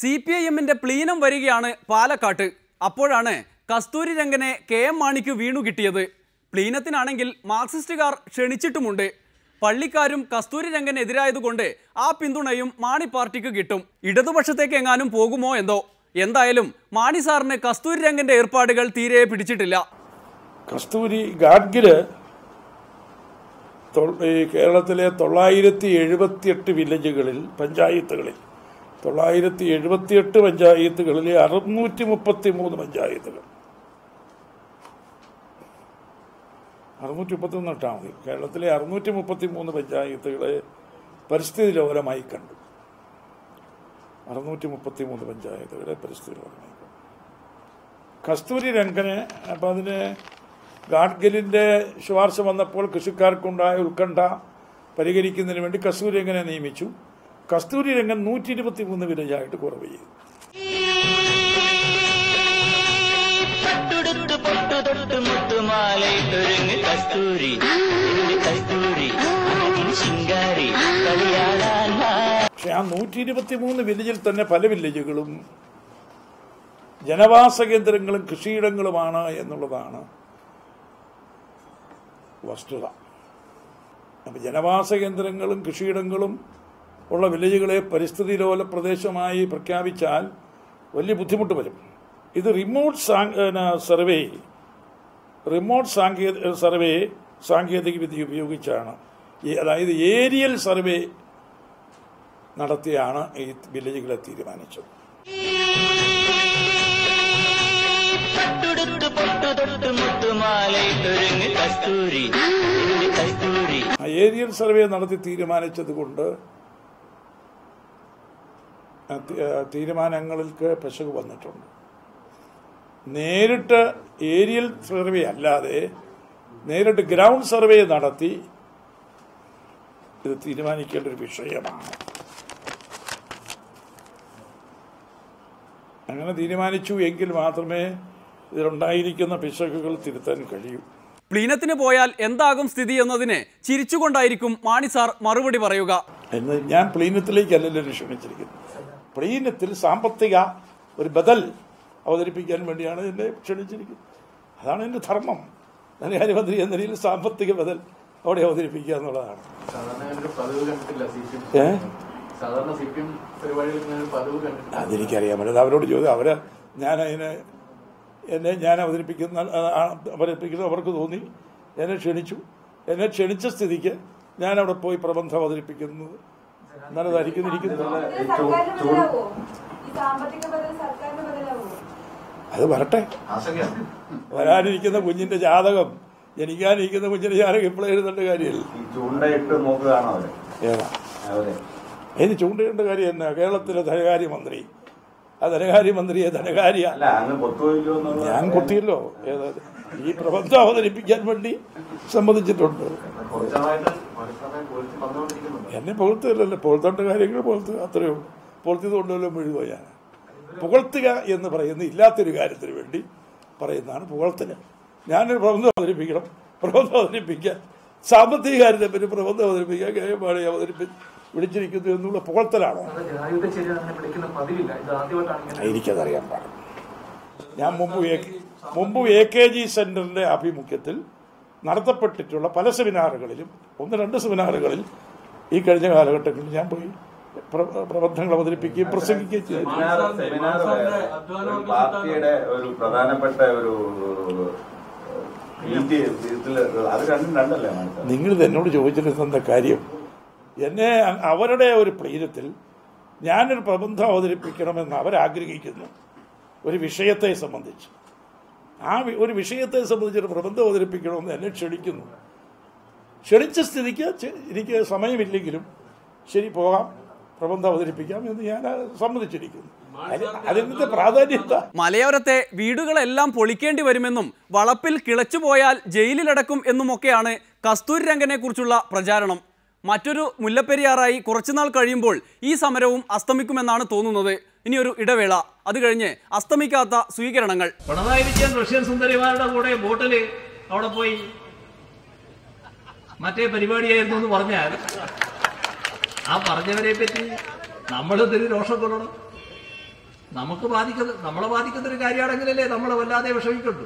CPIM-ന്റെ plenum വരികയാണ് പാലക്കാട്ട്. അപ്പോഴാണ് കസ്തൂരി രംഗനെ KM മാണിക്ക് വീണു കിട്ടിയത്. പ്ലീനത്തിനാണെങ്കിൽ മാർക്സിസ്റ്റുകാർ ക്ഷണിച്ചിട്ടുമുണ്ട്. പള്ളിക്കാരും കസ്തൂരി രംഗനെതിരായതുകൊണ്ട് ആ പിന്തുണയും മാണി പാർട്ടിക്ക് കിട്ടും. ഇടതുപക്ഷത്തേക്ക് എങ്ങാനും പോകുമോ എന്തോ. എന്തായാലും മാണി സാറിന് കസ്തൂരി രംഗന്റെ ഏർപ്പാടുകൾ തീരെ പിടിച്ചിട്ടില്ല. കസ്തൂരി ഗാഡ്ഗില് കേരളത്തിലെ 978 വില്ലേജുകളിൽ പഞ്ചായത്തുകളിൽ 978 പഞ്ചായത്തുകളിലെ 633 പഞ്ചായത്തുകൾ 633 ഇട്ടാൽ മതി. കേരളത്തിലെ 633 പഞ്ചായത്തുകളെ പരിസ്ഥിതി ലോലമായി കണ്ടു. 633 പഞ്ചായത്തുകളെ പരിസ്ഥിതി ലോലമായി കണ്ടു. കസ്തൂരി രംഗനെ അപ്പം അതിന് ഗാഡ്ഗിലിന്റെ ശുപാർശ വന്നപ്പോൾ കൃഷിക്കാർക്കുണ്ടായ ഉത്കണ്ഠ പരിഹരിക്കുന്നതിന് വേണ്ടി കസ്തൂരി രംഗനെ നിയമിച്ചു. കസ്തൂരി രംഗൻ 123 വില്ലേജായിട്ട് കുറവ് ചെയ്തു. പക്ഷെ ആ 123 വില്ലേജിൽ തന്നെ പല വില്ലേജുകളും ജനവാസ കേന്ദ്രങ്ങളും കൃഷിയിടങ്ങളുമാണ് എന്നുള്ളതാണ് വസ്തുത. അപ്പം ജനവാസ കേന്ദ്രങ്ങളും കൃഷിയിടങ്ങളും ഉള്ള വില്ലേജുകളെ പരിസ്ഥിതി ലോല പ്രദേശമായി പ്രഖ്യാപിച്ചാൽ വലിയ ബുദ്ധിമുട്ട് വരും. ഇത് റിമോട്ട് സർവേ സാങ്കേതിക വിദ്യ ഉപയോഗിച്ചാണ്, അതായത് ഏരിയൽ സർവേ നടത്തിയാണ് ഈ വില്ലേജുകളെ തീരുമാനിച്ചത്. ഏരിയൽ സർവേ നടത്തി തീരുമാനിച്ചത് കൊണ്ട് തീരുമാനങ്ങൾക്ക് പെശക് വന്നിട്ടുണ്ട്. നേരിട്ട് ഏരിയൽ സർവേ അല്ലാതെ നേരിട്ട് ഗ്രൗണ്ട് സർവേ നടത്തി ഇത് തീരുമാനിക്കേണ്ട ഒരു വിഷയമാണ്. അങ്ങനെ തീരുമാനിച്ചു എങ്കിൽ മാത്രമേ ഇതിലുണ്ടായിരിക്കുന്ന പിശകുകൾ തിരുത്താൻ കഴിയൂ. പ്ലീനത്തിന് പോയാൽ എന്താകും സ്ഥിതി എന്നതിന് ചിരിച്ചുകൊണ്ടായിരിക്കും മാണി സാർ മറുപടി പറയുക. എന്ന് ഞാൻ പ്ലീനത്തിലേക്കല്ലല്ലോ ക്ഷണിച്ചിരിക്കുന്നത്. പ്ലീനത്തിൽ സാമ്പത്തിക ഒരു ബദൽ അവതരിപ്പിക്കാൻ വേണ്ടിയാണ് എന്നെ ക്ഷണിച്ചിരിക്കുന്നത്. അതാണ് എൻ്റെ ധർമ്മം. ധനകാര്യമന്ത്രി എന്ന നിലയിൽ സാമ്പത്തിക ബദൽ അവിടെ അവതരിപ്പിക്കുക എന്നുള്ളതാണ്. അതെനിക്കറിയാൻ പറ്റില്ല. അവരോട് ചോദിച്ചു. ഞാൻ അവതരിപ്പിക്കുന്നത് അവർക്ക് തോന്നി. എന്നെ ക്ഷണിച്ചു. എന്നെ ക്ഷണിച്ച സ്ഥിതിക്ക് ഞാൻ അവിടെ പോയി പ്രബന്ധം അവതരിപ്പിക്കുന്നത് നല്ലതായിരിക്കും. അത് വരട്ടെ. വരാനിരിക്കുന്ന കുഞ്ഞിന്റെ ജാതകം, ജനിക്കാനിരിക്കുന്ന കുഞ്ഞിന്റെ ജാതകം ഇപ്പോഴും എഴുതേണ്ട കാര്യമല്ല. ഏതാ അതിന് ചൂണ്ടേണ്ട കാര്യം എന്നാ? കേരളത്തിലെ ധനകാര്യമന്ത്രി, ആ ധനകാര്യമന്ത്രിയെ ധനകാര്യ ഞാൻ കൊത്തിയല്ലോ. ഏതാ ഈ പ്രബന്ധം അവതരിപ്പിക്കാൻ വേണ്ടി സമ്മതിച്ചിട്ടുണ്ട്. എന്നെ പുകഴ്ത്തുകയല്ലോ, പുകഴ്ത്തേണ്ട കാര്യങ്ങൾ പുകഴ്ത്തുക, അത്രയേ ഉള്ളൂ. പുകഴ്ത്തിയത് കൊണ്ടല്ലോ എഴുതുക. ഞാൻ പുകഴ്ത്തുക എന്ന് പറയുന്ന ഇല്ലാത്തൊരു കാര്യത്തിന് വേണ്ടി പറയുന്നതാണ് പുകഴ്ത്തല്. ഞാനൊരു പ്രബന്ധം അവതരിപ്പിക്കണം, പ്രബന്ധം അവതരിപ്പിക്കാൻ സാമ്പത്തിക കാര്യത്തെ പറ്റി പ്രബന്ധം അവതരിപ്പിക്കാൻ KM മാണി വിളിച്ചിരിക്കുന്നു എന്നുള്ള പുകഴ്ത്തലാണോ? എനിക്കതറിയാൻ പാടില്ല. ഞാൻ മുമ്പ് AKG സെന്ററിന്റെ ആഭിമുഖ്യത്തിൽ നടത്തപ്പെട്ടിട്ടുള്ള പല സെമിനാറുകളിലും 1-2 സെമിനാറുകളിൽ ഈ കഴിഞ്ഞ കാലഘട്ടങ്ങളിൽ ഞാൻ പോയി പ്രബന്ധങ്ങൾ അവതരിപ്പിക്കുകയും പ്രസംഗിക്കുകയും ചെയ്തു. പാർട്ടിയുടെ ഒരു പ്രധാനപ്പെട്ട ഒരു നിങ്ങളിത് എന്നോട് ചോദിച്ചിരുന്ന കാര്യം, എന്നെ അവരുടെ ഒരു പ്ലീനത്തിൽ ഞാനൊരു പ്രബന്ധം അവതരിപ്പിക്കണമെന്ന് അവരാഗ്രഹിക്കുന്നു. ഒരു വിഷയത്തെ സംബന്ധിച്ച് ഒരു വിഷയത്തെ സംബന്ധിച്ചൊരു പ്രബന്ധം അവതരിപ്പിക്കണമെന്ന് എന്നെ ക്ഷണിക്കുന്നു. ക്ഷണിച്ച സ്ഥിതിക്ക് എനിക്ക് സമയമില്ലെങ്കിലും ശരി പോകാം, പ്രബന്ധം അവതരിപ്പിക്കാം എന്ന് ഞാൻ സമ്മതിച്ചിരിക്കുന്നു. അതിന്റെ പ്രാധാന്യത മലയോരത്തെ വീടുകളെല്ലാം പൊളിക്കേണ്ടി വരുമെന്നും വളപ്പിൽ കിളച്ചുപോയാൽ ജയിലിലടക്കും എന്നുമൊക്കെയാണ് കസ്തൂരി രംഗനെ കുറിച്ചുള്ള പ്രചാരണം. മറ്റൊരു മുല്ലപ്പെരിയാറായി കുറച്ചുനാൾ കഴിയുമ്പോൾ ഈ സമരവും അസ്തമിക്കുമെന്നാണ് തോന്നുന്നത്. ഇനിയൊരു ഇടവേള, അത് കഴിഞ്ഞ് അസ്തമിക്കാത്ത സ്വീകരണങ്ങൾ. പിണറായി വിജയൻ റഷ്യൻ സുന്ദരിമാരുടെ കൂടെ ബോട്ടിൽ അവിടെ പോയി മറ്റേ പരിപാടിയായിരുന്നു എന്ന് പറഞ്ഞാൽ ആ പറഞ്ഞവരെ പറ്റി നമ്മളെന്തൊരു രോഷം കൊള്ളണം. നമ്മളെ ബാധിക്കുന്ന ഒരു കാര്യമാണെങ്കിലല്ലേ നമ്മളെ വല്ലാതെ വിഷമിക്കുള്ളൂ.